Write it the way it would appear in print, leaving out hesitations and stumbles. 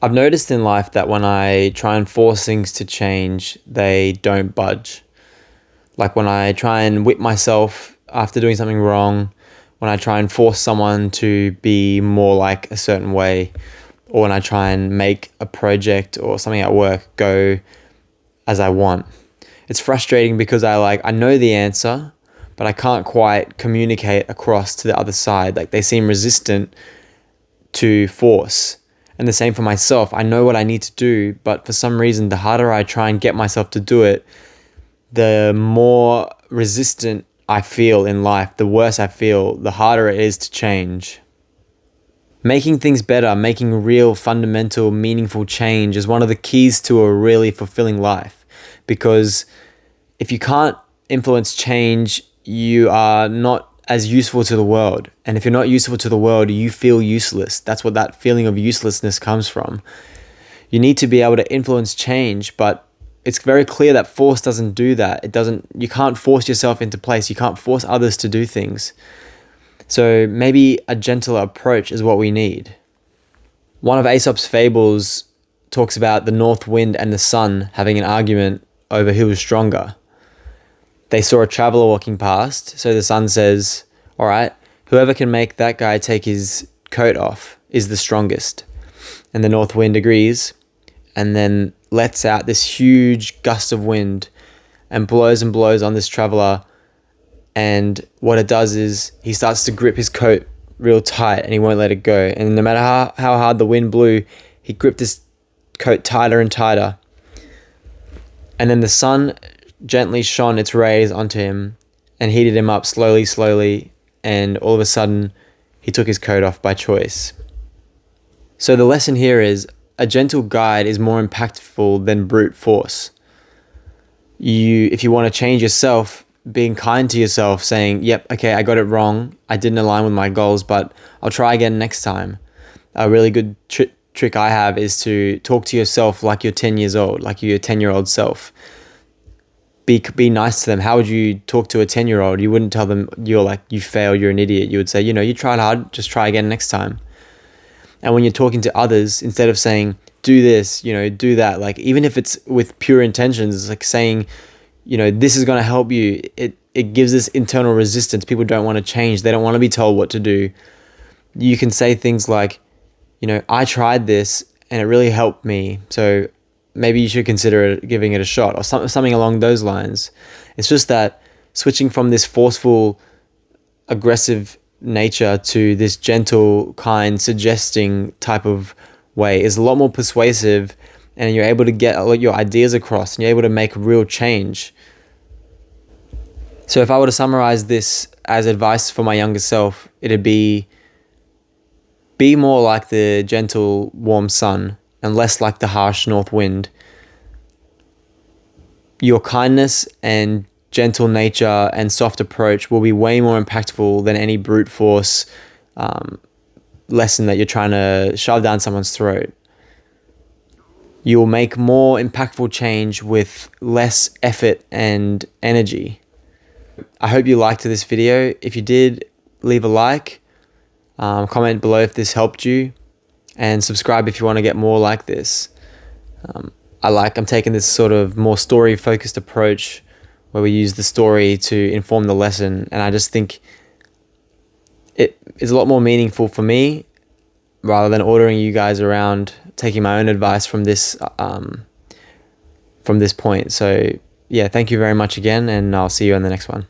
I've noticed in life that when I try and force things to change, they don't budge. Like when I try and whip myself after doing something wrong, when I try and force someone to be more like a certain way, or when I try and make a project or something at work go as I want. It's frustrating because I know the answer, but I can't quite communicate across to the other side. Like they seem resistant to force. And the same for myself. I know what I need to do, but for some reason, the harder I try and get myself to do it, the more resistant I feel in life, the worse I feel, the harder it is to change. Making things better, making real, fundamental, meaningful change is one of the keys to a really fulfilling life. Because if you can't influence change, you are not as useful to the world. And if you're not useful to the world, you feel useless. That's what that feeling of uselessness comes from. You need to be able to influence change, but it's very clear that force doesn't do that. You can't force yourself into place. You can't force others to do things. So maybe a gentler approach is what we need. One of Aesop's fables talks about the north wind and the sun having an argument over who was stronger. They saw a traveler walking past, so the sun says, all right, whoever can make that guy take his coat off is the strongest. And the north wind agrees, and then lets out this huge gust of wind and blows on this traveler. And what it does is he starts to grip his coat real tight and he won't let it go. And no matter how hard the wind blew, he gripped his coat tighter and tighter. And then the sun gently shone its rays onto him and heated him up slowly, and all of a sudden he took his coat off by choice. So the lesson here is a gentle guide is more impactful than brute force. If you want to change yourself, being kind to yourself, saying, yep, okay, I got it wrong, I didn't align with my goals, but I'll try again next time. A really good trick I have is to talk to yourself like you're 10 years old, like you're your 10-year-old self. Be nice to them. How would you talk to a 10-year-old? You wouldn't tell them you failed, you're an idiot. You would say, you tried hard, just try again next time. And when you're talking to others, instead of saying, do this, do that, like even if it's with pure intentions, it's like saying, this is going to help you. It gives this internal resistance. People don't want to change. They don't want to be told what to do. You can say things like, I tried this and it really helped me. So maybe you should consider giving it a shot, or something along those lines. It's just that switching from this forceful, aggressive nature to this gentle, kind, suggesting type of way is a lot more persuasive, and you're able to get your ideas across and you're able to make real change. So if I were to summarize this as advice for my younger self, it'd be more like the gentle, warm sun and less like the harsh north wind. Your kindness and gentle nature and soft approach will be way more impactful than any brute force lesson that you're trying to shove down someone's throat. You'll make more impactful change with less effort and energy. I hope you liked this video. If you did, leave a like, comment below if this helped you, and subscribe if you want to get more like this. I'm taking this sort of more story-focused approach where we use the story to inform the lesson, and I just think it is a lot more meaningful for me rather than ordering you guys around, taking my own advice from this point. So yeah, thank you very much again, and I'll see you in the next one.